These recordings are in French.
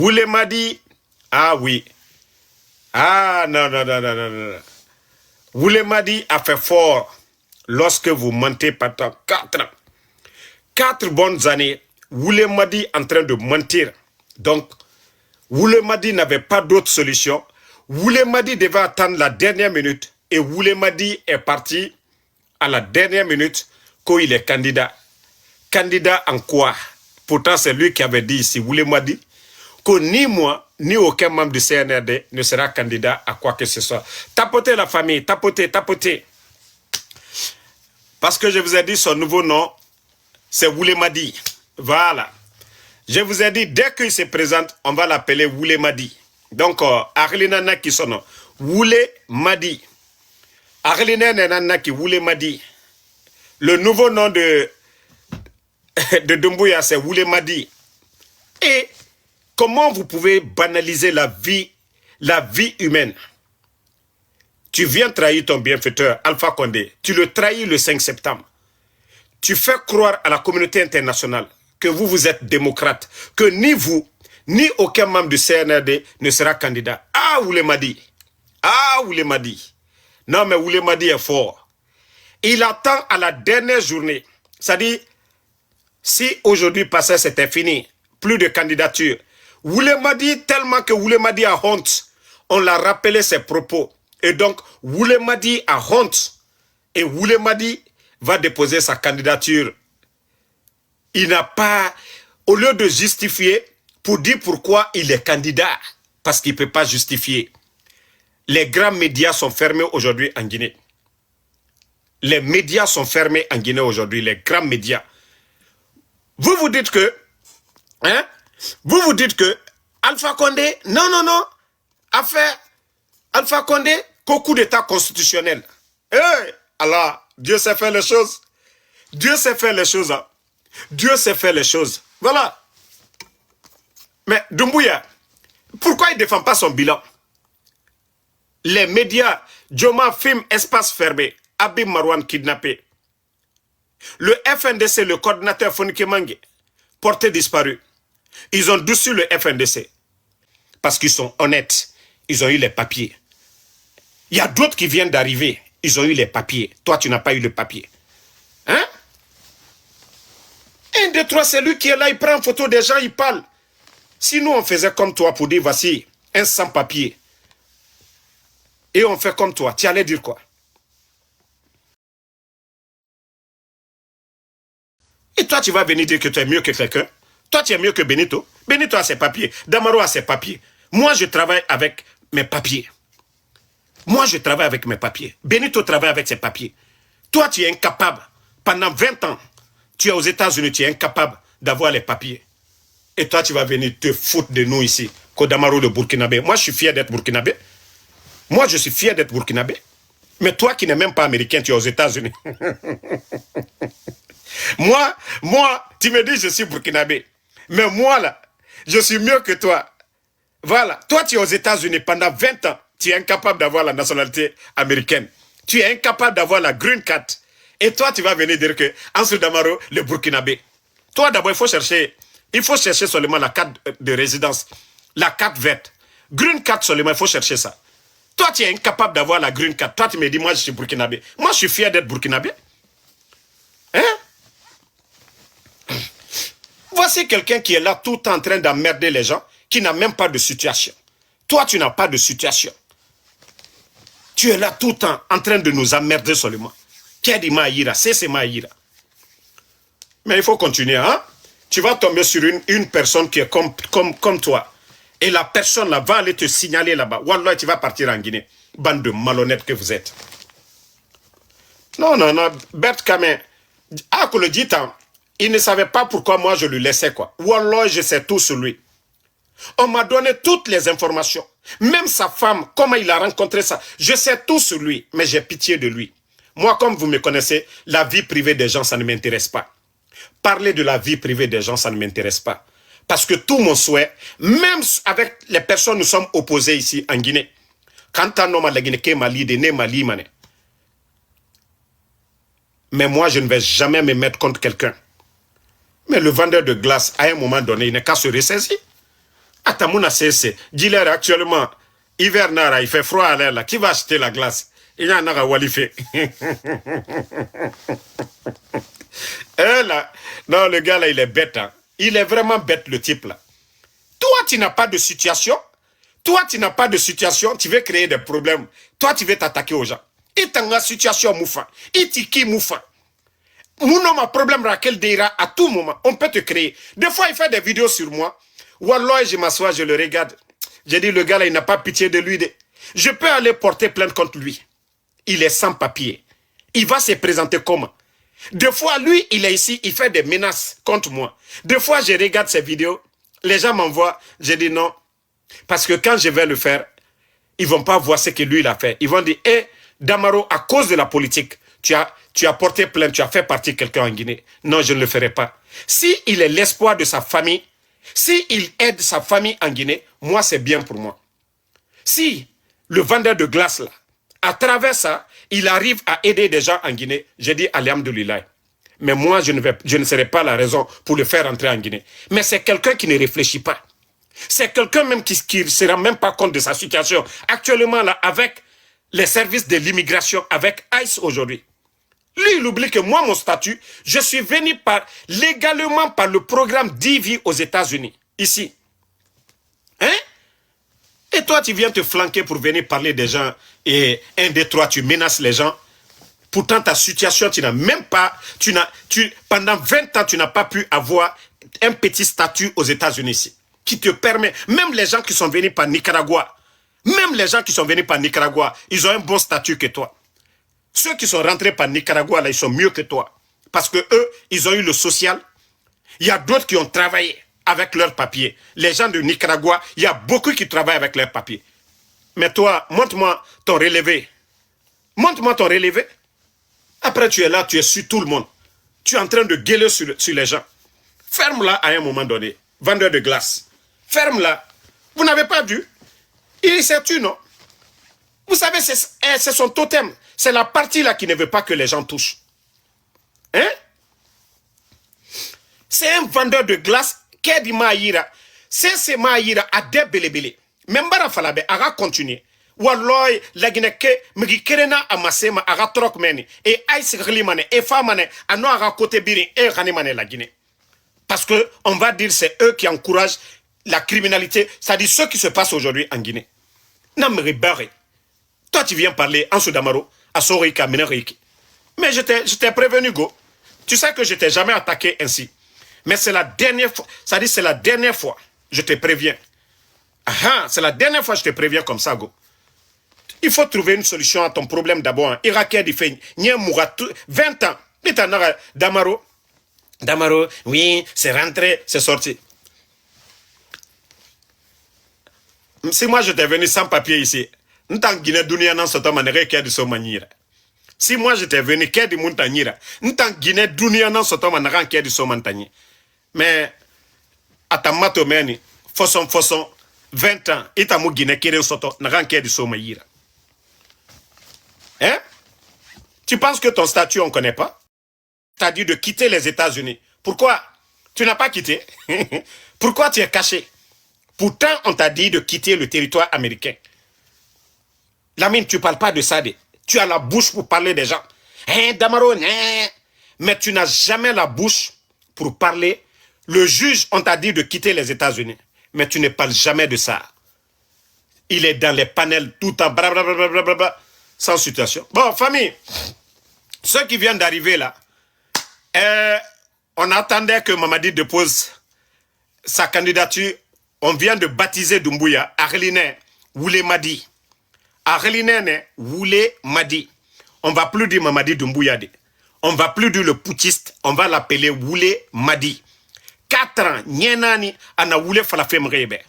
Woulemadi, ah oui. Ah non, non, non, non, non, non. Woulemadi a fait fort lorsque vous mentez pendant 4 ans. 4 bonnes années, Woulemadi en train de mentir. Donc, Woulemadi n'avait pas d'autre solution. Woulemadi devait attendre la dernière minute et Woulemadi est parti à la dernière minute qu'il est candidat. Candidat en quoi? Pourtant, c'est lui qui avait dit ici, Woulemadi, que ni moi, ni aucun membre du CNRD ne sera candidat à quoi que ce soit. Tapotez la famille, tapotez, tapotez. Parce que je vous ai dit son nouveau nom, c'est Woulemadi. Voilà. Je vous ai dit, dès qu'il se présente, on va l'appeler Woulemadi. Donc, Arlina Naki son nom. Woulemadi. Arlina Naki Woulemadi. Le nouveau nom de Doumbouya, c'est Woulemadi. Et comment vous pouvez banaliser la vie humaine? Tu viens trahir ton bienfaiteur, Alpha Condé. Tu le trahis le 5 septembre. Tu fais croire à la communauté internationale que vous êtes démocrate, que ni vous, ni aucun membre du CNRD ne sera candidat. Ah, Woulemadi. Ah, Woulemadi. Non, mais Woulemadi est fort. Il attend à la dernière journée. C'est-à-dire, si aujourd'hui passé, c'était fini, plus de candidature. Woulemadi, tellement que Woulemadi a honte, on l'a rappelé ses propos. Et donc, Woulemadi a honte. Et Woulemadi va déposer sa candidature. Il n'a pas, au lieu de justifier, pour dire pourquoi il est candidat, parce qu'il ne peut pas justifier. Les grands médias sont fermés aujourd'hui en Guinée. Les médias sont fermés en Guinée aujourd'hui, les grands médias. Vous vous dites que, Alpha Condé, non, a fait Alpha Condé qu'au coup d'état constitutionnel. Allah, Dieu sait faire les choses. Dieu sait faire les choses. Hein. Dieu sait faire les choses. Voilà. Mais Doumbouya, pourquoi il ne défend pas son bilan? Les médias, Joma Film Espace Fermé, Abim Marwan kidnappé. Le FNDC, le coordinateur Fonike Mange, porté disparu. Ils ont dessus le FNDC. Parce qu'ils sont honnêtes. Ils ont eu les papiers. Il y a d'autres qui viennent d'arriver. Ils ont eu les papiers. Toi, tu n'as pas eu le papier. Hein? 1, 2, 3, c'est lui qui est là. Il prend en photo des gens, il parle. Si nous, on faisait comme toi pour dire, voici un sans-papier. Et on fait comme toi, tu allais dire quoi? Et toi, tu vas venir dire que tu es mieux que quelqu'un? Toi, tu es mieux que Benito. Benito a ses papiers. Damaro a ses papiers. Moi, je travaille avec mes papiers. Moi, je travaille avec mes papiers. Benito travaille avec ses papiers. Toi, tu es incapable. Pendant 20 ans, tu es aux États-Unis, tu es incapable d'avoir les papiers. Et toi, tu vas venir te foutre de nous ici. Kodamaro, le Burkinabé. Moi, je suis fier d'être Burkinabé. Moi, je suis fier d'être Burkinabé. Mais toi qui n'es même pas américain, tu es aux États-Unis. moi, tu me dis je suis Burkinabé. Mais moi, là, je suis mieux que toi. Voilà. Toi, tu es aux États-Unis pendant 20 ans. Tu es incapable d'avoir la nationalité américaine. Tu es incapable d'avoir la green card. Et toi, tu vas venir dire que Ansel Damaro, le Burkinabé. Toi, d'abord, il faut chercher seulement la carte de résidence. La carte verte. Green card seulement, il faut chercher ça. Toi, tu es incapable d'avoir la green card. Toi, tu me dis, moi, je suis burkinabé. Moi, je suis fier d'être burkinabé. Hein? Voici quelqu'un qui est là tout le temps en train d'emmerder les gens, qui n'a même pas de situation. Toi, tu n'as pas de situation. Tu es là tout le temps en train de nous emmerder seulement. Kedi Maïra, c'est Maïra. Mais il faut continuer, hein? Tu vas tomber sur une personne qui est comme toi. Et la personne là va aller te signaler là-bas. Wallah, tu vas partir en Guinée. Bande de malhonnêtes que vous êtes. Non, Bert Kamen. Ah, que le dit, il ne savait pas pourquoi moi je lui laissais quoi. Wallah, je sais tout sur lui. On m'a donné toutes les informations. Même sa femme, comment il a rencontré ça. Je sais tout sur lui, mais j'ai pitié de lui. Moi, comme vous me connaissez, la vie privée des gens, ça ne m'intéresse pas. Parler de la vie privée des gens, ça ne m'intéresse pas. Parce que tout mon souhait, même avec les personnes nous sommes opposés ici en Guinée, quand on a la Guinée, mais moi, je ne vais jamais me mettre contre quelqu'un. Mais le vendeur de glace, à un moment donné, il n'est qu'à se ressaisir. Atamouna c'est Giller actuellement, hiver nara, il fait froid à l'air là. Qui va acheter la glace? Il y en a à Walifé. Là, non, le gars là, il est bête. Hein. Il est vraiment bête, le type là. Toi, tu n'as pas de situation. Toi, tu n'as pas de situation. Tu veux créer des problèmes. Toi, tu veux t'attaquer aux gens. Et t'as une situation moufa. Et tu qui moufa. Mon homme a problème Raquel Deira à tout moment. On peut te créer. Des fois, il fait des vidéos sur moi. Wallah, je m'assois, je le regarde. J'ai dit, le gars là, il n'a pas pitié de lui. Je peux aller porter plainte contre lui. Il est sans papier. Il va se présenter comment? Des fois, lui, il est ici, il fait des menaces contre moi. Des fois, je regarde ses vidéos, les gens m'envoient, je dis non. Parce que quand je vais le faire, ils ne vont pas voir ce que lui, il a fait. Ils vont dire, hé, Damaro, à cause de la politique, tu as porté plainte, tu as fait partie de quelqu'un en Guinée. Non, je ne le ferai pas. Si il est l'espoir de sa famille, si il aide sa famille en Guinée, moi, c'est bien pour moi. Si le vendeur de glace, là, à travers ça, il arrive à aider des gens en Guinée, je dis alhamdoulilah. Mais moi, je ne serai pas la raison pour le faire entrer en Guinée. Mais c'est quelqu'un qui ne réfléchit pas. C'est quelqu'un même qui ne se rend même pas compte de sa situation. Actuellement, là, avec les services de l'immigration, avec ICE aujourd'hui. Lui, il oublie que moi, mon statut, je suis venu légalement par le programme DV aux États-Unis, ici. Hein? Et toi, tu viens te flanquer pour venir parler des gens et 1, 2, 3, tu menaces les gens. Pourtant, ta situation, tu n'as même pas, pendant 20 ans, tu n'as pas pu avoir un petit statut aux États-Unis ici, qui te permet, même les gens qui sont venus par Nicaragua, ils ont un bon statut que toi. Ceux qui sont rentrés par Nicaragua, là, ils sont mieux que toi. Parce que eux, ils ont eu le social. Il y a d'autres qui ont travaillé avec leurs papiers. Les gens de Nicaragua, il y a beaucoup qui travaillent avec leurs papiers. Mais toi, montre-moi ton relevé. Montre-moi ton relevé. Après, tu es là, tu es sur tout le monde. Tu es en train de gueuler sur les gens. Ferme-la à un moment donné. Vendeur de glace. Ferme-la. Vous n'avez pas dû. Il s'est tué, non? Vous savez, c'est son totem. C'est la partie là qui ne veut pas que les gens touchent. Hein? C'est un vendeur de glace. Kedi Maïra. C'est Maïra à des belébélés. Même bara falabe, aga continuer. Walloy, la Guinée-Ke, migi kerena amasema, aga trok meni. Et aïs glimane, et famane, ano aga côté biri, et ranimane la Guinée. Parce que, on va dire, c'est eux qui encouragent la criminalité. C'est-à-dire ce qui se passe aujourd'hui en Guinée. Namri barré. Toi, tu viens parler en Soudamaro, à Sorika, Ménérique. Mais je t'ai prévenu, go. Tu sais que je t'ai jamais attaqué ainsi. Mais c'est la dernière fois. C'est-à-dire, c'est la dernière fois. Je te préviens. Ah, c'est la dernière fois que je te préviens comme ça, go. Il faut trouver une solution à ton problème d'abord. Irakien, il fait 20 ans. Damaro. Damaro, oui, c'est rentré, c'est sorti. Si moi je t'ai venu sans papier ici, si moi je t'ai venu, qu'est-ce que Guinée dunia nan soto manara qu'est-ce que mais à ta matomeni, façon, 20 ans, et ta mou Guinée qui soto n'aran qu'est-ce que hein? Tu penses que ton statut on connaît pas? Tu as dit de quitter les États-Unis. Pourquoi tu n'as pas quitté? Pourquoi tu es caché? Pourtant, on t'a dit de quitter le territoire américain. Lamine, tu ne parles pas de ça. Tu as la bouche pour parler des gens. Hein, Damaro, hein? Mais tu n'as jamais la bouche pour parler. Le juge, on t'a dit de quitter les États-Unis. Mais tu ne parles jamais de ça. Il est dans les panels tout le temps. Blablabla, sans situation. Bon, famille, ceux qui viennent d'arriver là, on attendait que Mamadi dépose sa candidature. On vient de baptiser Doumbouya, Arline Woulé Madi. Arline Woulé Madi. On va plus dire Mamadi Doumbouya. On va plus dire le putschiste. On va l'appeler Woulé Madi. 4 ans, Nyenani, Ana Woulé Falafem Rebe.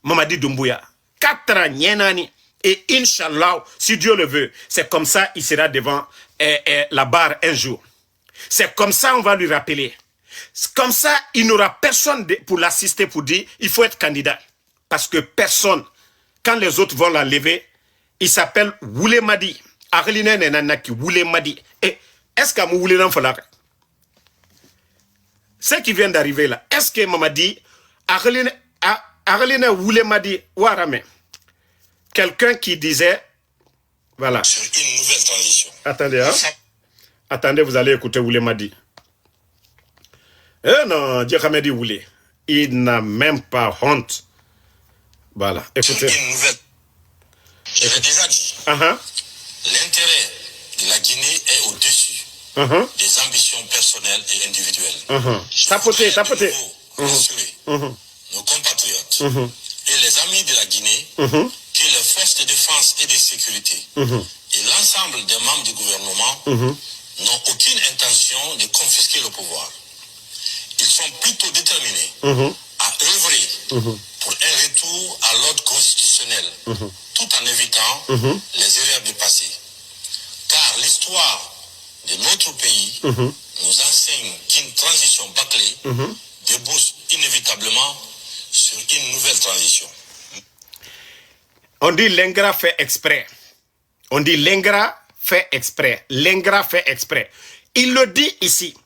Mamadi Doumbouya. 4 ans, Nyenani. Et Inch'Allah, si Dieu le veut, c'est comme ça, il sera devant la barre un jour. C'est comme ça, on va lui rappeler. Comme ça, il n'aura personne pour l'assister pour dire il faut être candidat. Parce que personne, quand les autres vont l'enlever, il s'appelle Woulé Madi. Arline Nenanaki, Woulé Madi. Et est-ce qu'à Woulé Nanfolare? Ce qui vient d'arriver là, est-ce que Mamadi, Arline, Arlene Woulemadi Warame. Quelqu'un qui disait, voilà. Sur une nouvelle transition. Attendez, hein. Attendez, vous allez écouter Woulemadi. Eh non, Djekamedi Woulé. Il n'a même pas honte. Voilà, écoutez. Sur une nouvelle. Je l'ai déjà dit. L'intérêt de la Guinée est au-dessus des ambitions personnelles et individuelles. Tapotez. Rassurer nos compatriotes et les amis de la Guinée que les forces de défense et de sécurité et l'ensemble des membres du gouvernement n'ont aucune intention de confisquer le pouvoir. Ils sont plutôt déterminés à œuvrer pour un retour à l'ordre constitutionnel tout en évitant les erreurs du passé. Car l'histoire de notre pays nous enseigne qu'une transition bâclée débouche inévitablement sur une nouvelle transition. On dit l'ingrat fait exprès. On dit l'ingrat fait exprès. L'ingrat fait exprès. Il le dit ici,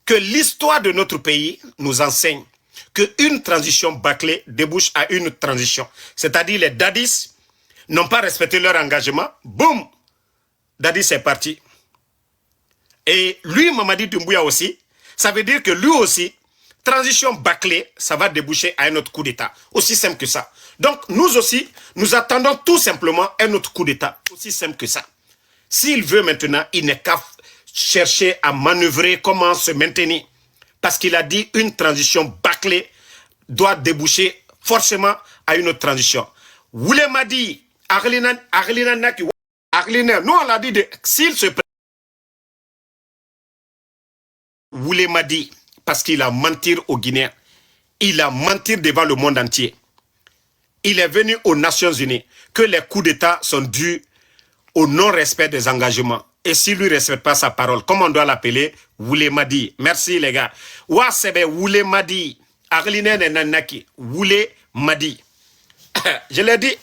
que l'histoire de notre pays nous enseigne qu'une transition bâclée débouche à une transition. C'est-à-dire les dadis n'ont pas respecté leur engagement. Boum! Dadis est parti. Et lui, Mamadi Doumbouya aussi, ça veut dire que lui aussi, transition bâclée, ça va déboucher à un autre coup d'État. Aussi simple que ça. Donc, nous aussi, nous attendons tout simplement un autre coup d'État. Aussi simple que ça. S'il veut maintenant, il n'est qu'à chercher à manœuvrer comment se maintenir. Parce qu'il a dit une transition bâclée doit déboucher forcément à une autre transition. Woulemadi, Arlina Naki, Arlina, nous on l'a dit, s'il se présente, Woulemadi, parce qu'il a menti aux Guinéens. Il a menti devant le monde entier. Il est venu aux Nations Unies que les coups d'État sont dus au non-respect des engagements. Et s'il ne lui respecte pas sa parole, comment on doit l'appeler? Woulemadi. Merci les gars. Ouasebe Woulemadi. Arlinen Nanaki. Woulemadi. Je l'ai dit.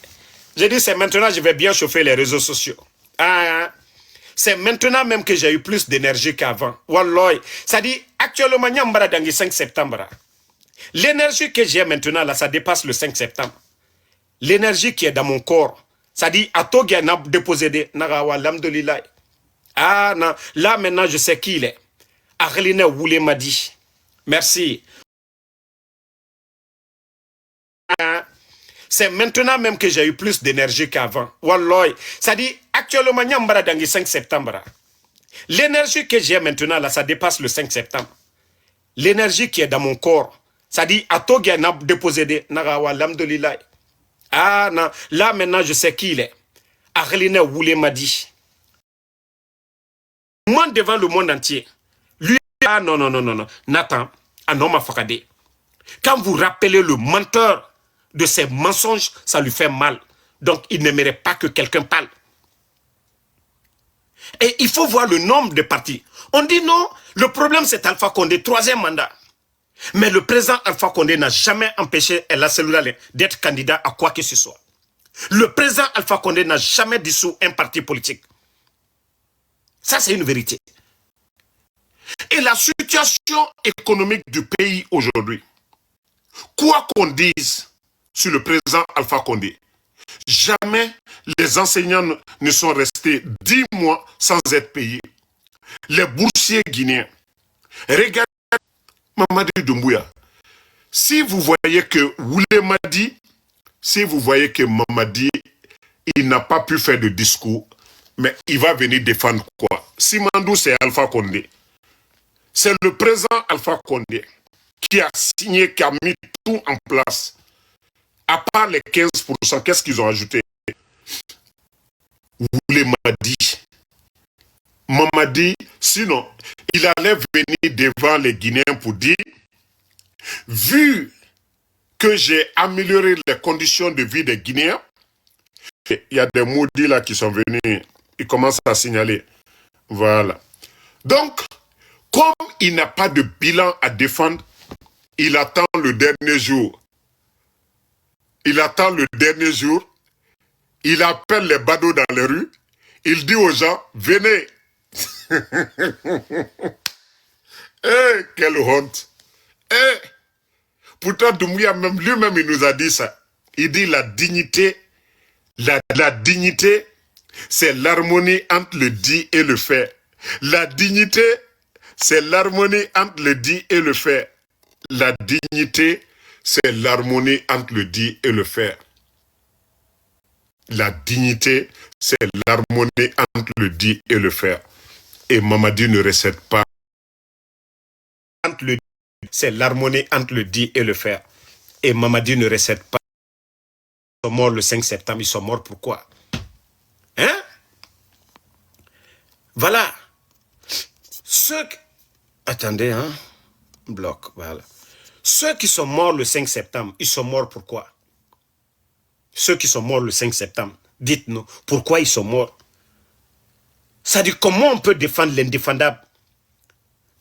J'ai dit c'est maintenant que je vais bien chauffer les réseaux sociaux. C'est maintenant même que j'ai eu plus d'énergie qu'avant. Wallah. Ça dit, actuellement, Nyambara Dangi 5 septembre. L'énergie que j'ai maintenant, là, ça dépasse le 5 septembre. L'énergie qui est dans mon corps, ça dit, Atogia n'a déposé des Narawa, l'Amdolilai. Ah, non. Là, maintenant, je sais qui il est. Arlina Woulemadi. Merci. C'est maintenant même que j'ai eu plus d'énergie qu'avant. Wallah. Ça dit, actuellement, Nyambara Dangi 5 septembre. L'énergie que j'ai maintenant, là, ça dépasse le 5 septembre. L'énergie qui est dans mon corps, ça dit, Atogia n'a déposé des Narawa, l'Amdolilai. Ah, non. Là, maintenant, je sais qui il est. Arlina Woulemadi. Moi, devant le monde entier. Lui, ah, non. Nathan, un homme à Fakadé. Quand vous rappelez le menteur de ses mensonges, ça lui fait mal. Donc, il n'aimerait pas que quelqu'un parle. Et il faut voir le nombre de partis. On dit non, le problème c'est Alpha Condé, 3e mandat. Mais le président Alpha Condé n'a jamais empêché El Seloula d'être candidat à quoi que ce soit. Le président Alpha Condé n'a jamais dissous un parti politique. Ça, c'est une vérité. Et la situation économique du pays aujourd'hui, quoi qu'on dise sur le président Alpha Condé, jamais les enseignants ne sont restés 10 mois sans être payés. Les boursiers guinéens, regardez Mamadi Doumbouya. Si vous voyez que Woulemadi, si vous voyez que Mamadi, il n'a pas pu faire de discours, mais il va venir défendre quoi? Simandou, c'est Alpha Condé. C'est le président Alpha Condé qui a signé, qui a mis tout en place. À part les 15%, qu'est-ce qu'ils ont ajouté? Woulemadi. Mamadi, sinon, il allait venir devant les Guinéens pour dire, vu que j'ai amélioré les conditions de vie des Guinéens, il y a des maudits là qui sont venus, ils commencent à signaler. Voilà. Donc, comme il n'a pas de bilan à défendre, il attend le dernier jour. Il attend le dernier jour, il appelle les badauds dans les rues, il dit aux gens, venez. Eh, quelle honte. Eh, Pourtant, Doumbouya, même lui-même, il nous a dit ça. Il dit la dignité, la dignité, c'est l'harmonie entre le dit et le fait. La dignité, c'est l'harmonie entre le dit et le fait. La dignité, c'est l'harmonie entre le dit et le fait. La dignité, c'est l'harmonie entre le dit et le fait. Et Mamadi ne recette pas. C'est l'harmonie entre le dit et le fait. Et Mamadi ne recette pas. Ils sont morts le 5 septembre. Ils sont morts pourquoi? Hein? Voilà. Ceux qui... Attendez, hein? Bloc, voilà. Ceux qui sont morts le 5 septembre, ils sont morts pourquoi? Ceux qui sont morts le 5 septembre, dites-nous, pourquoi ils sont morts? Ça dit, comment on peut défendre l'indéfendable?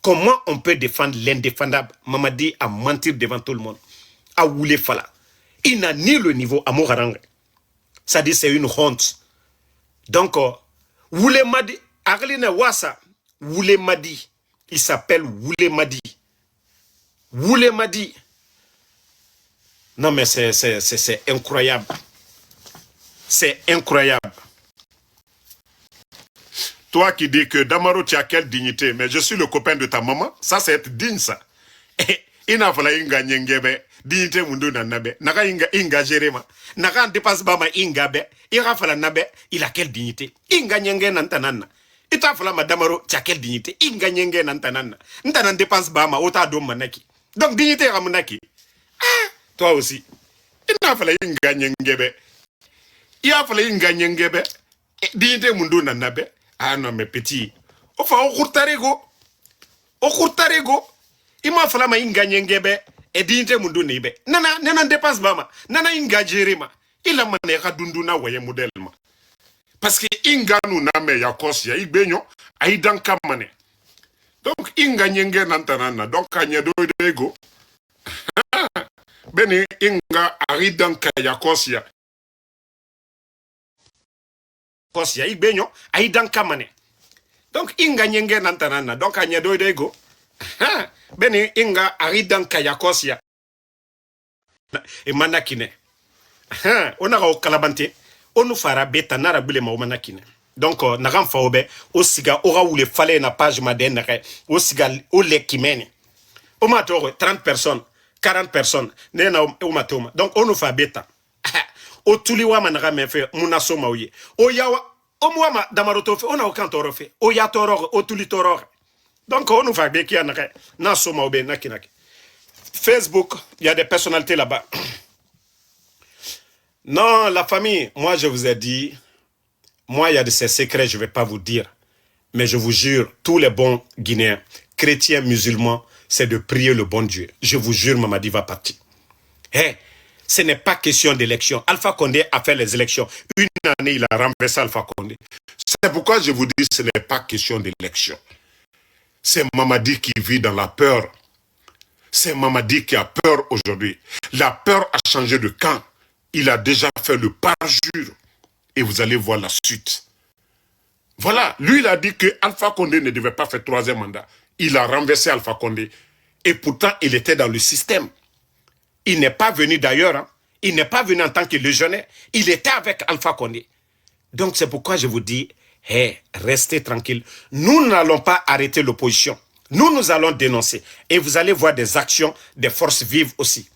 Comment on peut défendre l'indéfendable? Mamadi a menti devant tout le monde. A Woulé Fala. Il n'a ni le niveau à Moharang. Ça dit, c'est une honte. Donc, Woulé Madi, Arlina Wassa, Woulé Madi, il s'appelle Woulé Madi. Woulé Madi. Non, mais c'est incroyable. C'est incroyable. Toi qui dis que Damaro, tu as quelle dignité, mais je suis le copain de ta maman, ça c'est être digne ça. Il n'a pas inga nyengebe, dignité mundu na nabe, naka inga jerema, naka dépasse bama inga be, il a fallu nabe, il a quelle dignité? Inga nyenge nantanana. Il t'a fallu Damaro, tu as quelle dignité? Inga nyenge nantanana. Ntanan dépasse bama, ota dom manaki. Donc dignité ramunaki. Ah, toi aussi. Il n'a fallu inga nyengebe. Il a fallu inga nyengebe, dignité mundu na nabe. Ah non, mais petit. Enfin, au courtarego. Au courtarego. Il m'a fallu ma inganyengebe et dignité mundu nebe. Nana dépasse bama. Nana ingajirima. Il a mané kadunduna waye modèle ma. Parce que inganu na me yakosia igbenyo aidan kamane. Donc inganyenge nantanana. Donc kanyedo ego. Bene inga aridan kayakosia. Kosia igbenyo aidan kamane. Donc inga nyenge nantanana. Donc kanyedo ego. Bene inga aridan kayakosia. E manakine. On a au kalabante. On nous fera beta narabule ma manakine. Donc nagan faobe o siga ora ou le fallait na page maden o siga o le kimene. O matoro 30 personnes, 40 personnes. Nena o matoma. Donc on nous fait beta. O tuliwa manara me fait munaso maouye. O yawa o mwama damaroto fait on a aucun toro fait. O ya toro o tuli toro. Donc on nous fait beki anare na so maobe nakinaki. Facebook, il y a des personnalités là-bas. Non, la famille, moi je vous ai dit, moi il y a de ces secrets, je ne vais pas vous dire. Mais je vous jure, tous les bons Guinéens, chrétiens, musulmans, c'est de prier le bon Dieu. Je vous jure, Mamadi va partir. Hey, ce n'est pas question d'élection. Alpha Condé a fait les élections. Une année, il a renversé Alpha Condé. C'est pourquoi je vous dis, ce n'est pas question d'élection. C'est Mamadi qui vit dans la peur. C'est Mamadi qui a peur aujourd'hui. La peur a changé de camp. Il a déjà fait le parjure. Et vous allez voir la suite. Voilà. Lui, il a dit que Alpha Condé ne devait pas faire troisième mandat. Il a renversé Alpha Condé. Et pourtant, il était dans le système. Il n'est pas venu d'ailleurs. Hein. Il n'est pas venu en tant que légionnaire. Il était avec Alpha Condé. Donc, c'est pourquoi je vous dis, hey, restez tranquille. Nous n'allons pas arrêter l'opposition. Nous allons dénoncer. Et vous allez voir des actions des forces vives aussi.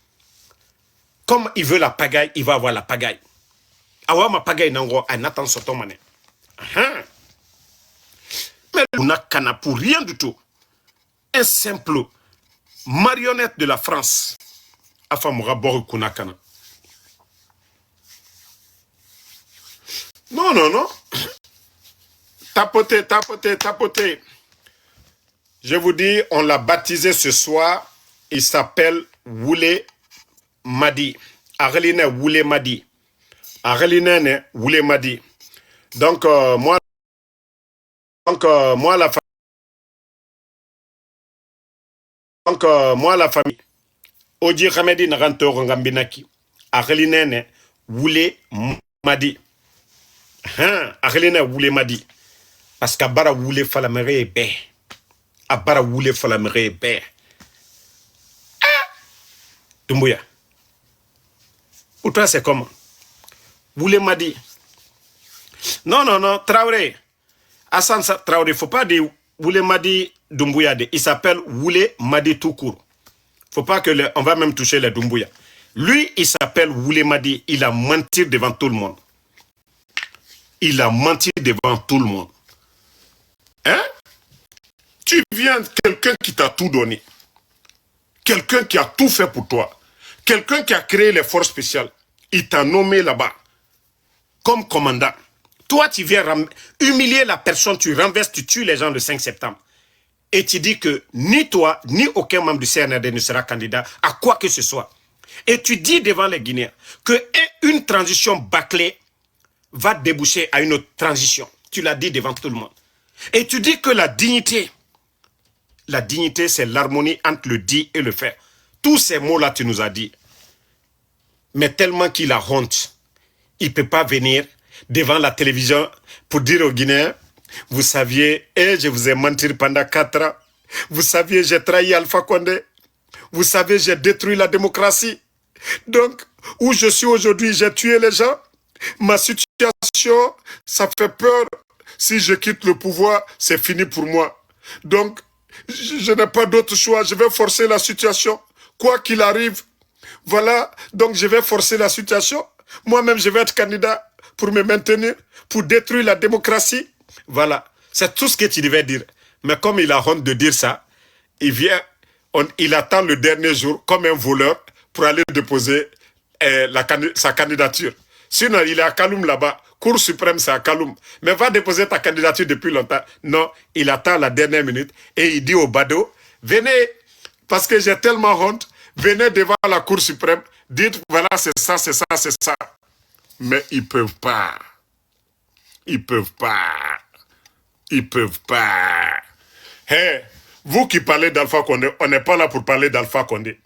Comme il veut la pagaille, il va avoir la pagaille. Awa ma pagaille nango en attend soto mané. Mais on a cana pour rien du tout. Un simple marionnette de la France. Afamura boru kuna kana. Non, non, non. Tapoter, tapoter, tapoter. Je vous dis, on l'a baptisé ce soir. Il s'appelle Woulé Madi. Arline Woulé Madi. Arline Woulé Madi. Donc, moi, la famille. Donc, moi, la famille. Oji Ramedi Naranto Rangambinaki. Arline Woulé Madi. Arline Woulé Madi. Parce qu'Abara Woulé Falamere bé. Abara Woulé Falamere bé. Doumbouya. Pour toi, c'est comment? Woulé Madi. Non, non, non, Traoré. Hassan Traoré, il ne faut pas dire Woulé Madi Doumbouya. Il s'appelle Woulé Madi tout court. Faut pas que on va même toucher les Doumbouya. Lui, il s'appelle Woulé Madi. Il a menti devant tout le monde. Il a menti devant tout le monde. Hein? Tu viens, quelqu'un qui t'a tout donné. Quelqu'un qui a tout fait pour toi. Quelqu'un qui a créé les forces spéciales. Il t'a nommé là-bas comme commandant. Toi, tu viens humilier la personne, tu renverses, tu tues les gens le 5 septembre. Et tu dis que ni toi, ni aucun membre du CNRD ne sera candidat à quoi que ce soit. Et tu dis devant les Guinéens qu'une transition bâclée va déboucher à une autre transition. Tu l'as dit devant tout le monde. Et tu dis que la dignité, c'est l'harmonie entre le dit et le faire. Tous ces mots-là, tu nous as dit. Mais tellement qu'il a honte, il ne peut pas venir devant la télévision pour dire aux Guinéens, vous saviez, je vous ai menti pendant 4 ans. Vous saviez, j'ai trahi Alpha Condé. Vous savez, j'ai détruit la démocratie. Donc, où je suis aujourd'hui, j'ai tué les gens. Ma situation, ça fait peur. Si je quitte le pouvoir, c'est fini pour moi. Donc, je n'ai pas d'autre choix. Je vais forcer la situation. Quoi qu'il arrive, voilà. Donc, je vais forcer la situation. Moi-même, je vais être candidat pour me maintenir, pour détruire la démocratie. Voilà. C'est tout ce que tu devais dire. Mais comme il a honte de dire ça, il vient, il attend le dernier jour comme un voleur pour aller déposer sa candidature. Sinon, il est à Kaloum là-bas. Cour suprême, c'est à Kaloum. Mais va déposer ta candidature depuis longtemps. Non, il attend la dernière minute et il dit au badaud, venez, parce que j'ai tellement honte, venez devant la Cour suprême, dites, voilà, c'est ça, c'est ça, c'est ça. Mais ils ne peuvent pas. Ils ne peuvent pas. Ils ne peuvent pas. Hey, vous qui parlez d'Alpha Condé, on n'est pas là pour parler d'Alpha Condé.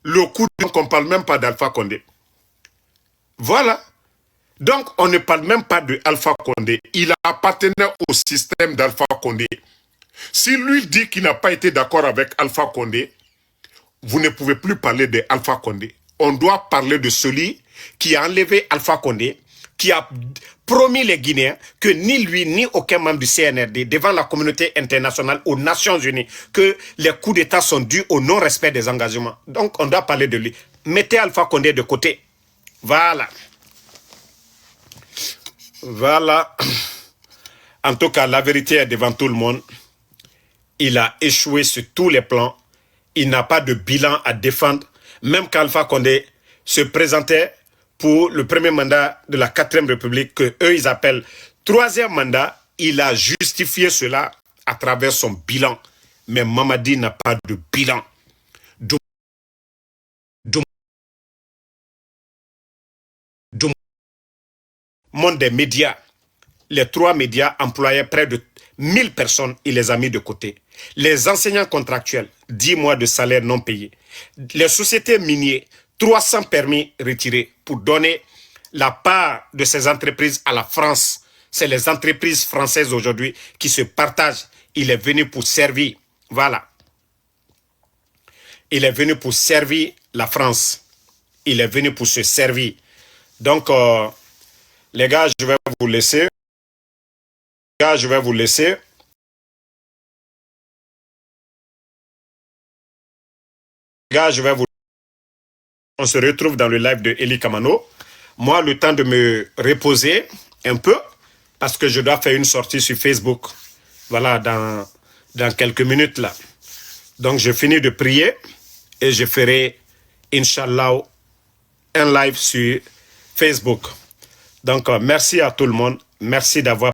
Le coup, donc on ne parle même pas d'Alpha Condé. Voilà. Donc, on ne parle même pas de Alpha Condé. Il appartenait au système d'Alpha Condé. Si lui dit qu'il n'a pas été d'accord avec Alpha Condé, vous ne pouvez plus parler de Alpha Condé. On doit parler de celui qui a enlevé Alpha Condé, qui a promis les Guinéens que ni lui ni aucun membre du CNRD devant la communauté internationale aux Nations Unies que les coups d'État sont dus au non-respect des engagements. Donc on doit parler de lui. Mettez Alpha Condé de côté. Voilà. Voilà. En tout cas, la vérité est devant tout le monde. Il a échoué sur tous les plans. Il n'a pas de bilan à défendre. Même qu'Alpha Condé se présentait pour le premier mandat de la 4e République, que eux ils appellent 3e mandat, il a justifié cela à travers son bilan. Mais Mamadi n'a pas de bilan. Monde des médias, les 3 médias employaient près de 1000 personnes, il les a mis de côté. Les enseignants contractuels, 10 mois de salaire non payé. Les sociétés minières, 300 permis retirés pour donner la part de ces entreprises à la France. C'est les entreprises françaises aujourd'hui qui se partagent. Il est venu pour servir. Voilà. Il est venu pour servir la France. Il est venu pour se servir. Donc, les gars, je vais vous laisser. Les gars, je vais vous laisser. Les gars, je vais vous... On se retrouve dans le live de Eli Kamano. Moi, le temps de me reposer un peu, parce que je dois faire une sortie sur Facebook. Voilà, dans quelques minutes là. Donc, je finis de prier et je ferai, Inch'Allah, un live sur Facebook. Donc, merci à tout le monde. Merci d'avoir